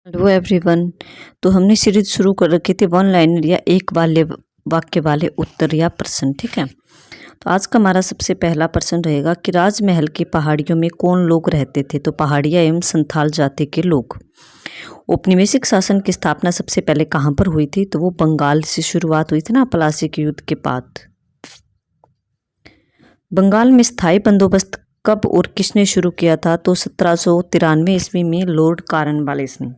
Hello everyone. तो हमने series शुरू कर रखी थी वन लाइनर या एक वाक्य वाले उत्तर या प्रश्न। ठीक है, तो आज का हमारा सबसे पहला प्रश्न रहेगा कि राजमहल की पहाड़ियों में कौन लोग रहते थे। तो पहाड़िया एवं संथाल जाति के लोग। औपनिवेशिक शासन की स्थापना सबसे पहले कहाँ पर हुई थी। तो वो बंगाल से शुरुआत हुई थी ना, प्लासी के युद्ध के बाद। बंगाल में स्थायी बंदोबस्त कब और किसने शुरू किया था। तो 1793 ईस्वी में लॉर्ड कॉर्नवालिस ने।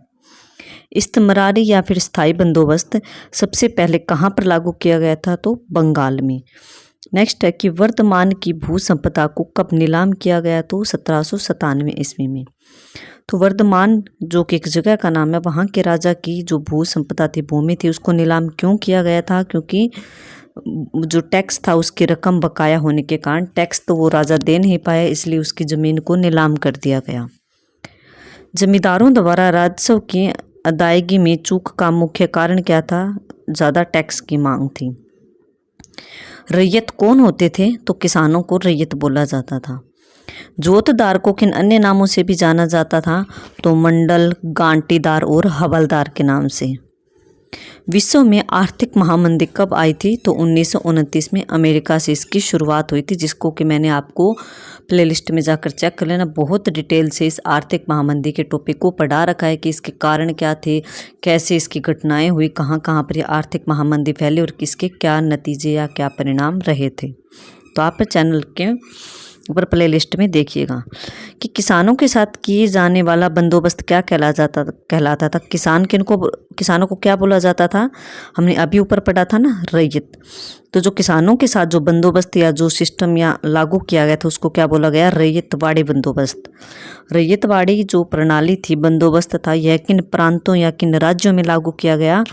इस्तमरारी या फिर स्थायी बंदोबस्त सबसे पहले कहाँ पर लागू किया गया था। तो बंगाल में। नेक्स्ट है कि वर्धमान की भू संपदा को कब नीलाम किया गया। तो 1797 ईस्वी में। तो वर्धमान जो कि एक जगह का नाम है, वहाँ के राजा की जो भू संपदा थी, भूमि थी, उसको नीलाम क्यों किया गया था। क्योंकि जो टैक्स था उसकी रकम बकाया होने के कारण टैक्स तो वो राजा दे नहीं पाया, इसलिए उसकी जमीन को नीलाम कर दिया गया। जमींदारों द्वारा राजस्व की अदायगी में चूक का मुख्य कारण क्या था। ज़्यादा टैक्स की मांग थी। रैयत कौन होते थे। तो किसानों को रैयत बोला जाता था। जोतदार को किन अन्य नामों से भी जाना जाता था। तो मंडल, गांटीदार और हवलदार के नाम से। विश्व में आर्थिक महामंदी कब आई थी। तो 1929 में अमेरिका से इसकी शुरुआत हुई थी, जिसको कि मैंने आपको प्लेलिस्ट में जाकर चेक कर लेना। बहुत डिटेल से इस आर्थिक महामंदी के टॉपिक को पढ़ा रखा है कि इसके कारण क्या थे, कैसे इसकी घटनाएं हुई, कहाँ कहाँ पर ये आर्थिक महामंदी फैली और किसके क्या नतीजे या क्या परिणाम रहे थे। तो आप चैनल के ऊपर प्लेलिस्ट में देखिएगा कि किसानों के साथ किए जाने वाला बंदोबस्त क्या कहलाता था। किसानों को क्या बोला जाता था। हमने अभी ऊपर पढ़ा था ना, रैयत। तो जो किसानों के साथ जो बंदोबस्त या जो सिस्टम या लागू किया गया था उसको क्या बोला गया, रैयतवाड़ी बंदोबस्त। रैयतवाड़ी जो प्रणाली थी, बंदोबस्त था, यह किन प्रांतों या किन राज्यों में लागू किया गया।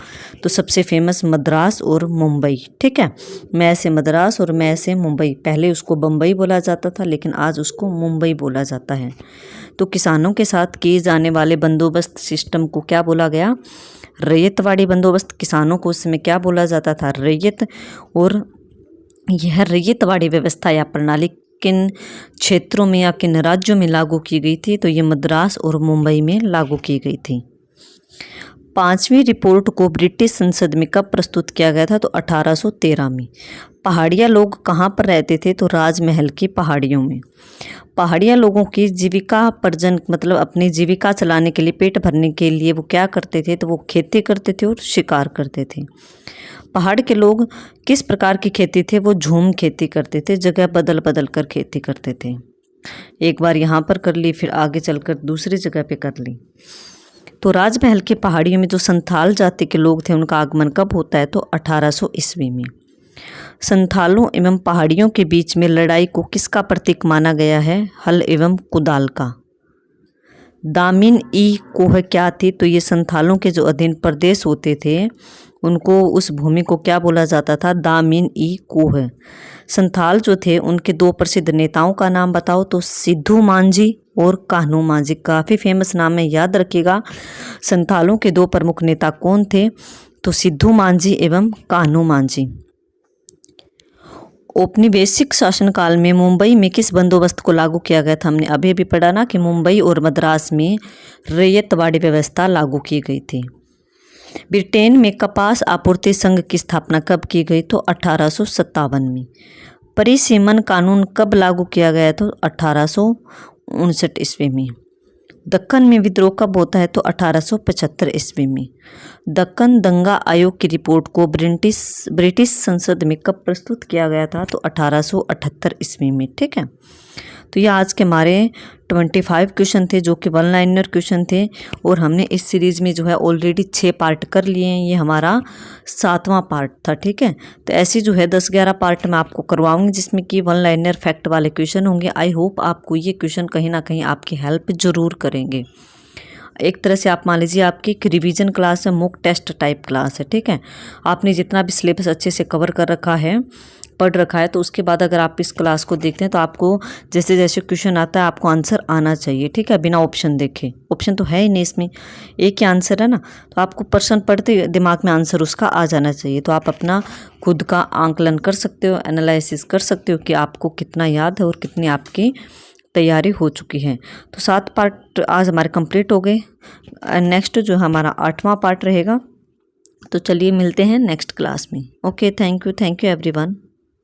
तो सबसे फेमस मद्रास और मुंबई। ठीक है, मैं से मद्रास और मैं से मुंबई। पहले उसको बम्बई बोला जाता था, लेकिन आज उसको मुंबई बोला जाता है। तो किसानों के साथ किए जाने वाले बंदोबस्त सिस्टम को क्या बोला गया, रैयतवाड़ी बंदोबस्त। किसानों को उस समय क्या बोला जाता था, रैयत। और यह रैयतवाड़ी व्यवस्था या प्रणाली किन क्षेत्रों में या किन राज्यों में लागू की गई थी। तो ये मद्रास और मुंबई में लागू की गई थी। 5वीं रिपोर्ट को ब्रिटिश संसद में कब प्रस्तुत किया गया था। तो 1813 में। पहाड़िया लोग कहाँ पर रहते थे। तो राजमहल की पहाड़ियों में। पहाड़िया लोगों की जीविका पर्जन मतलब अपनी जीविका चलाने के लिए, पेट भरने के लिए वो क्या करते थे। तो वो खेती करते थे और शिकार करते थे। पहाड़ के लोग किस प्रकार की खेती थे। वो झूम खेती करते थे, जगह बदल बदल कर खेती करते थे। एक बार यहाँ पर कर ली, फिर आगे चलकर दूसरी जगह पे कर ली। तो राजमहल की पहाड़ियों में जो संथाल जाति के लोग थे, उनका आगमन कब होता है। तो 1800 ईस्वी में। संथालों एवं पहाड़ियों के बीच में लड़ाई को किसका प्रतीक माना गया है। हल एवं कुदाल का। दामिन ई कोह क्या थी। तो ये संथालों के जो अधीन प्रदेश होते थे, उनको उस भूमि को क्या बोला जाता था, दामिन ई कोह। संथाल जो थे उनके दो प्रसिद्ध नेताओं का नाम बताओ। तो सिद्धू मांझी और कान्हू मांझी। काफ़ी फेमस नाम है, याद रखिएगा। संथालों के दो प्रमुख नेता कौन थे। तो सिद्धू मांझी एवं कान्हू मांझी। औपनिवेशिक शासनकाल में मुंबई में किस बंदोबस्त को लागू किया गया था। हमने अभी भी पढ़ा ना कि मुंबई और मद्रास में रैयतवाड़ी व्यवस्था लागू की गई थी। ब्रिटेन में कपास आपूर्ति संघ की स्थापना कब की गई। तो 1857 में। परिसीमन कानून कब लागू किया गया। तो 1859 ईस्वी में। दक्कन में विद्रोह कब होता है। तो 1875 ईस्वी में। दक्कन दंगा आयोग की रिपोर्ट को ब्रिटिश संसद में कब प्रस्तुत किया गया था। तो 1878 ईस्वी में। ठीक है, तो ये आज के हमारे 25 क्वेश्चन थे, जो कि वन लाइनर क्वेश्चन थे। और हमने इस सीरीज़ में जो है ऑलरेडी 6 पार्ट कर लिए हैं। ये हमारा 7वां पार्ट था। ठीक है, तो ऐसे जो है 10-11 पार्ट मैं आपको करवाऊंगी, जिसमें कि वन लाइनर फैक्ट वाले क्वेश्चन होंगे। आई होप आपको ये क्वेश्चन कहीं ना कहीं आपकी हेल्प जरूर करेंगे। एक तरह से आप मान लीजिए आपकी एक रिवीजन क्लास है, मॉक टेस्ट टाइप क्लास है। ठीक है, आपने जितना भी सिलेबस अच्छे से कवर कर रखा है, पढ़ रखा है, तो उसके बाद अगर आप इस क्लास को देखते हैं तो आपको जैसे जैसे क्वेश्चन आता है आपको आंसर आना चाहिए। ठीक है, बिना ऑप्शन देखे। ऑप्शन तो है ही नहीं इसमें, एक ही आंसर है ना। तो आपको प्रश्न पढ़ते दिमाग में आंसर उसका आ जाना चाहिए। तो आप अपना खुद का आंकलन कर सकते हो, एनालिसिस कर सकते हो कि आपको कितना याद है और कितनी आपकी तैयारी हो चुकी है। तो 7 पार्ट आज हमारे कंप्लीट हो गए। नेक्स्ट जो हमारा 8वां पार्ट रहेगा। तो चलिए मिलते हैं नेक्स्ट क्लास में। Okay, thank you everyone.